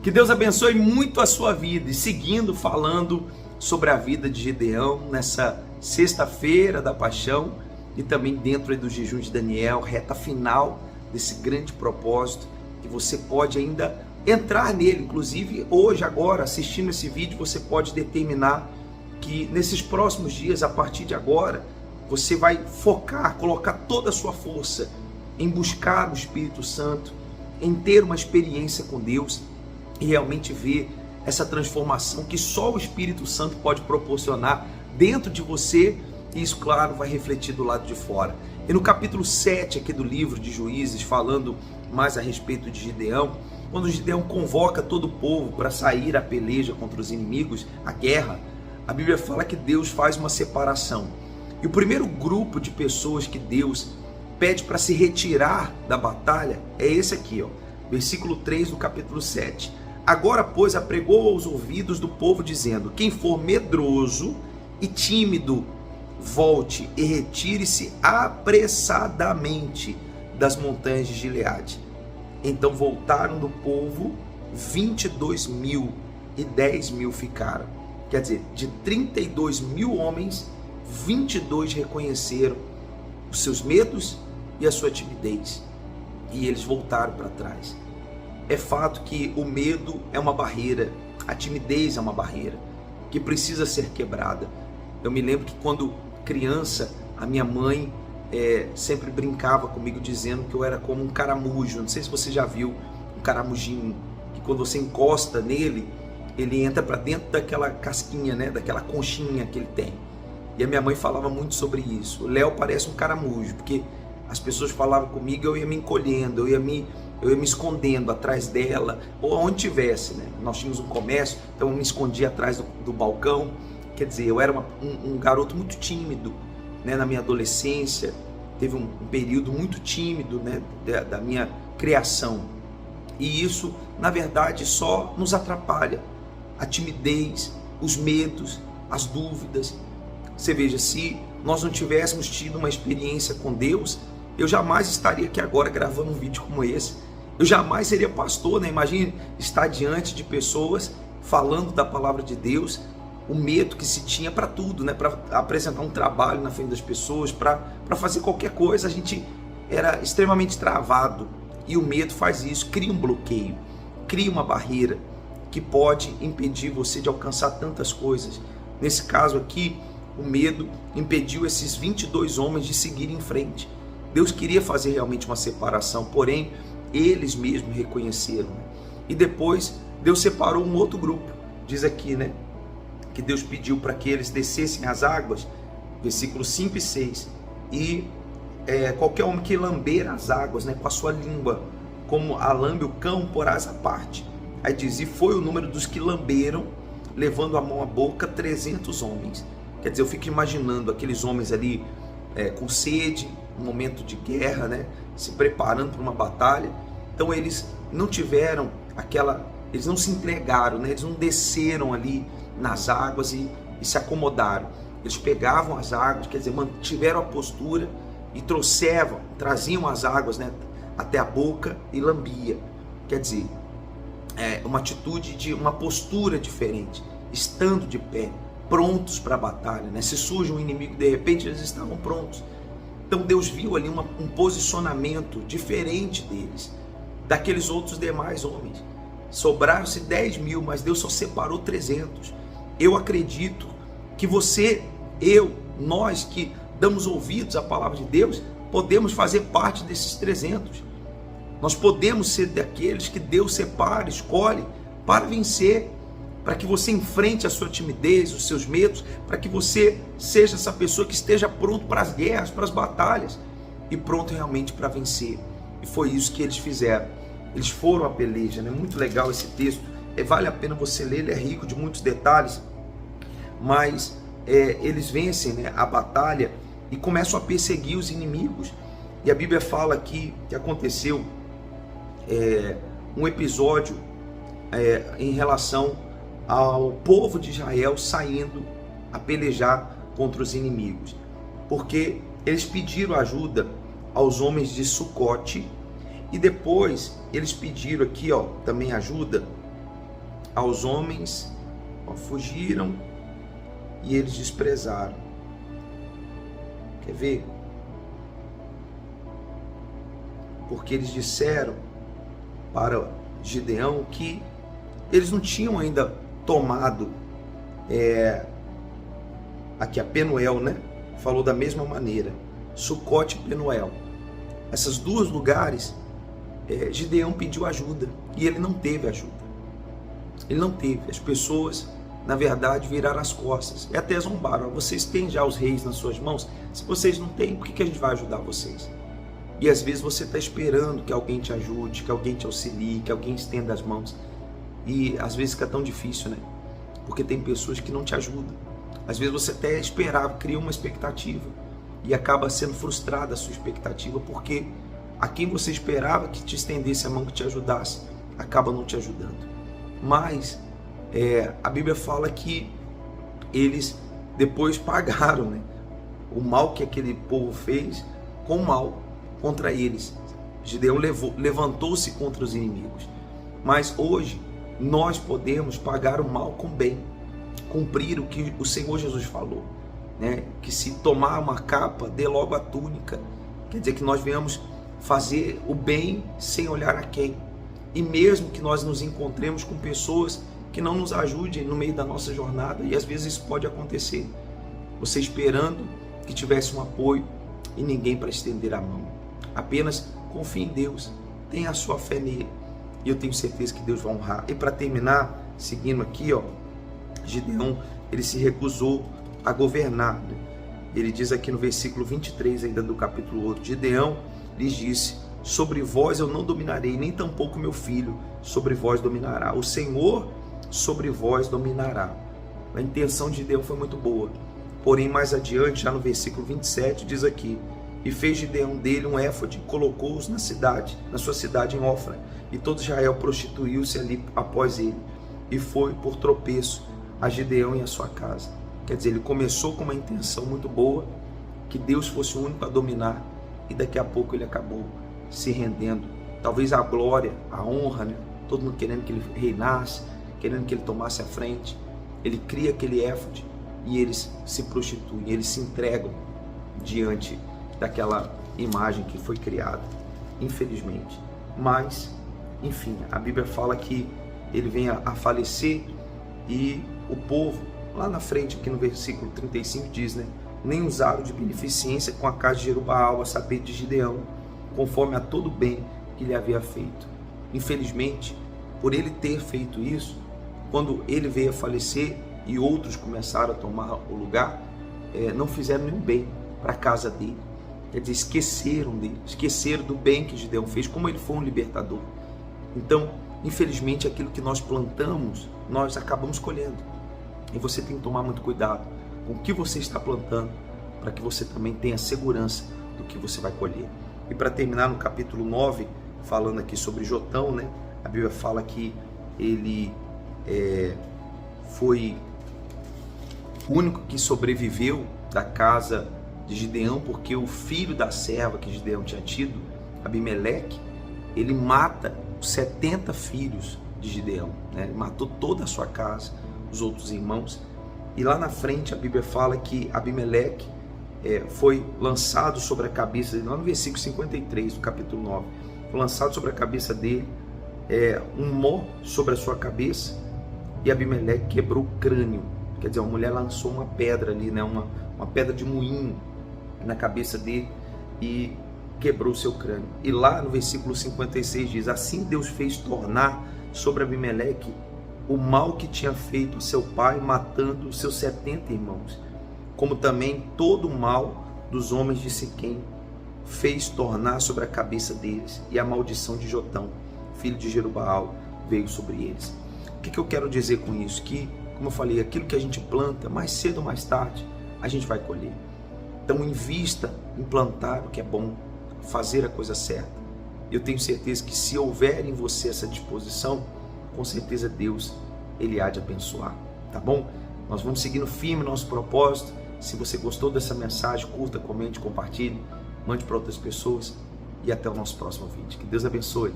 Que Deus abençoe muito a sua vida. E seguindo falando sobre a vida de Gideão nessa sexta-feira da paixão e também dentro do jejum de Daniel, reta final desse grande propósito, que você pode ainda entrar nele. Inclusive hoje, agora, assistindo esse vídeo, você pode determinar que nesses próximos dias, a partir de agora, você vai focar, colocar toda a sua força em buscar o Espírito Santo, em ter uma experiência com Deus e realmente ver essa transformação que só o Espírito Santo pode proporcionar dentro de você, e isso, claro, vai refletir do lado de fora. E no capítulo 7 aqui do livro de Juízes, falando mais a respeito de Gideão, quando Gideão convoca todo o povo para sair à peleja contra os inimigos, a guerra, a Bíblia fala que Deus faz uma separação. E o primeiro grupo de pessoas que Deus pede para se retirar da batalha é esse aqui, ó, versículo 3 do capítulo 7. Agora, pois, apregou aos ouvidos do povo, dizendo: quem for medroso e tímido, volte e retire-se apressadamente das montanhas de Gileade. Então voltaram do povo 22.000 e 10.000 ficaram. Quer dizer, de 32.000 homens, 22 reconheceram os seus medos e a sua timidez, e eles voltaram para trás. É fato que o medo é uma barreira, a timidez é uma barreira que precisa ser quebrada. Eu me lembro que quando criança, a minha mãe sempre brincava comigo dizendo que eu era como um caramujo. Não sei se você já viu um caramujinho, que quando você encosta nele, ele entra para dentro daquela casquinha, né, daquela conchinha que ele tem. E a minha mãe falava muito sobre isso. O Léo parece um caramujo, porque as pessoas falavam comigo, eu ia me encolhendo, eu ia me escondendo atrás dela, ou onde tivesse, né? Nós tínhamos um comércio, então eu me escondia atrás do balcão. Quer dizer, eu era um garoto muito tímido, né? Na minha adolescência, teve um período muito tímido, né, da minha criação. E isso, na verdade, só nos atrapalha. A timidez, os medos, as dúvidas. Você veja, se nós não tivéssemos tido uma experiência com Deus, eu jamais estaria aqui agora gravando um vídeo como esse. Eu jamais seria pastor, né? Imagine estar diante de pessoas falando da palavra de Deus, o medo que se tinha para tudo, né? Para apresentar um trabalho na frente das pessoas, para fazer qualquer coisa, a gente era extremamente travado. E o medo faz isso, cria um bloqueio, cria uma barreira que pode impedir você de alcançar tantas coisas. Nesse caso aqui, o medo impediu esses 22 homens de seguir em frente. Deus queria fazer realmente uma separação, porém, eles mesmos reconheceram. E depois, Deus separou um outro grupo. Diz aqui, né, que Deus pediu para que eles descessem as águas, versículos 5 e 6. E qualquer homem que lamber as águas, né, com a sua língua, como a lambe o cão, porás à parte. Aí diz, e foi o número dos que lamberam, levando a mão à boca, 300 homens. Quer dizer, eu fico imaginando aqueles homens ali com sede, um momento de guerra, né, se preparando para uma batalha. Então eles não tiveram eles não se entregaram, né, eles não desceram ali nas águas e se acomodaram. Eles pegavam as águas, quer dizer, mantiveram a postura e traziam as águas, né, até a boca e lambia. Quer dizer, uma atitude de uma postura diferente, estando de pé, prontos para a batalha, né? Se surge um inimigo, de repente eles estavam prontos. Então Deus viu ali um posicionamento diferente deles, daqueles outros demais homens. Sobraram-se 10.000, mas Deus só separou 300. Eu acredito que você, nós que damos ouvidos à palavra de Deus, podemos fazer parte desses 300. Nós podemos ser daqueles que Deus separa, escolhe para vencer, para que você enfrente a sua timidez, os seus medos, para que você seja essa pessoa que esteja pronto para as guerras, para as batalhas, e pronto realmente para vencer. E foi isso que eles fizeram. Eles foram à peleja, né? Muito legal esse texto, vale a pena você ler, ele é rico de muitos detalhes, mas eles vencem, né, a batalha e começam a perseguir os inimigos. E a Bíblia fala aqui que aconteceu um episódio em relação ao povo de Israel saindo a pelejar contra os inimigos, porque eles pediram ajuda aos homens de Sucote, e depois eles pediram aqui, ó, também ajuda aos homens, fugiram e eles desprezaram. Quer ver? Porque eles disseram para Gideão que eles não tinham ainda tomado aqui a Penuel, né? Falou da mesma maneira, Sucote e Penuel. Esses dois lugares, Gideão pediu ajuda e ele não teve ajuda. Ele não teve. As pessoas, na verdade, viraram as costas e até zombaram. Vocês têm já os reis nas suas mãos? Se vocês não têm, por que a gente vai ajudar vocês? E às vezes você está esperando que alguém te ajude, que alguém te auxilie, que alguém estenda as mãos. E às vezes fica tão difícil, né? Porque tem pessoas que não te ajudam. Às vezes você até esperava, cria uma expectativa e acaba sendo frustrada a sua expectativa, porque a quem você esperava que te estendesse a mão, que te ajudasse, acaba não te ajudando. Mas a Bíblia fala que eles depois pagaram, né, o mal que aquele povo fez com o mal contra eles. Gideão levantou-se contra os inimigos. Mas hoje nós podemos pagar o mal com bem, cumprir o que o Senhor Jesus falou, né? Que se tomar uma capa, dê logo a túnica. Quer dizer que nós venhamos fazer o bem sem olhar a quem. E mesmo que nós nos encontremos com pessoas que não nos ajudem no meio da nossa jornada, e às vezes isso pode acontecer, você esperando que tivesse um apoio e ninguém para estender a mão. Apenas confie em Deus, tenha a sua fé nele, e eu tenho certeza que Deus vai honrar. E para terminar, seguindo aqui, Gideão, ele se recusou a governar. Ele diz aqui no versículo 23 ainda do capítulo 8, Gideão lhes disse: sobre vós eu não dominarei, nem tampouco meu filho sobre vós dominará. O Senhor sobre vós dominará. A intenção de Gideão foi muito boa. Porém, mais adiante, já no versículo 27, diz aqui: e fez Gideão dele um éfode, colocou-os na sua cidade em Ofra, e todo Israel prostituiu-se ali após ele, e foi por tropeço a Gideão e a sua casa. Quer dizer, ele começou com uma intenção muito boa, que Deus fosse o único a dominar, e daqui a pouco ele acabou se rendendo. Talvez a glória, a honra, né? Todo mundo querendo que ele reinasse, querendo que ele tomasse a frente. Ele cria aquele éfode e eles se prostituem, eles se entregam diante daquela imagem que foi criada, infelizmente. Mas, enfim, a Bíblia fala que ele vem a falecer e o povo, lá na frente, aqui no versículo 35 diz, né? Nem usaram de beneficência com a casa de Jerubaal, a saber de Gideão, conforme a todo o bem que lhe havia feito. Infelizmente, por ele ter feito isso, quando ele veio a falecer e outros começaram a tomar o lugar, não fizeram nenhum bem para a casa dele. Quer dizer, esqueceram dele, esqueceram do bem que Gideão fez, como ele foi um libertador. Então, infelizmente, aquilo que nós plantamos, nós acabamos colhendo. E você tem que tomar muito cuidado com o que você está plantando, para que você também tenha segurança do que você vai colher. E para terminar, no capítulo 9, falando aqui sobre Jotão, né? A Bíblia fala que ele foi o único que sobreviveu da casa de Gideão, porque o filho da serva que Gideão tinha tido, Abimeleque, ele mata os 70 filhos de Gideão, né? Ele matou toda a sua casa, os outros irmãos. E lá na frente a Bíblia fala que Abimeleque foi lançado sobre a cabeça dele, lá no versículo 53 do capítulo 9, foi lançado sobre a cabeça dele um nó sobre a sua cabeça, e Abimeleque quebrou o crânio. Quer dizer, uma mulher lançou uma pedra ali, né? uma pedra de moinho na cabeça dele e quebrou o seu crânio. E lá no versículo 56 diz: assim Deus fez tornar sobre Abimeleque o mal que tinha feito seu pai, matando os seus 70 irmãos, como também todo o mal dos homens de Siquém fez tornar sobre a cabeça deles, e a maldição de Jotão, filho de Jerubaal, veio sobre eles. O que eu quero dizer com isso? Que, como eu falei, aquilo que a gente planta, mais cedo ou mais tarde, a gente vai colher. Então invista em plantar o que é bom, fazer a coisa certa. Eu tenho certeza que se houver em você essa disposição, com certeza Deus, Ele há de abençoar, tá bom? Nós vamos seguindo firme nosso propósito. Se você gostou dessa mensagem, curta, comente, compartilhe, mande para outras pessoas, e até o nosso próximo vídeo. Que Deus abençoe.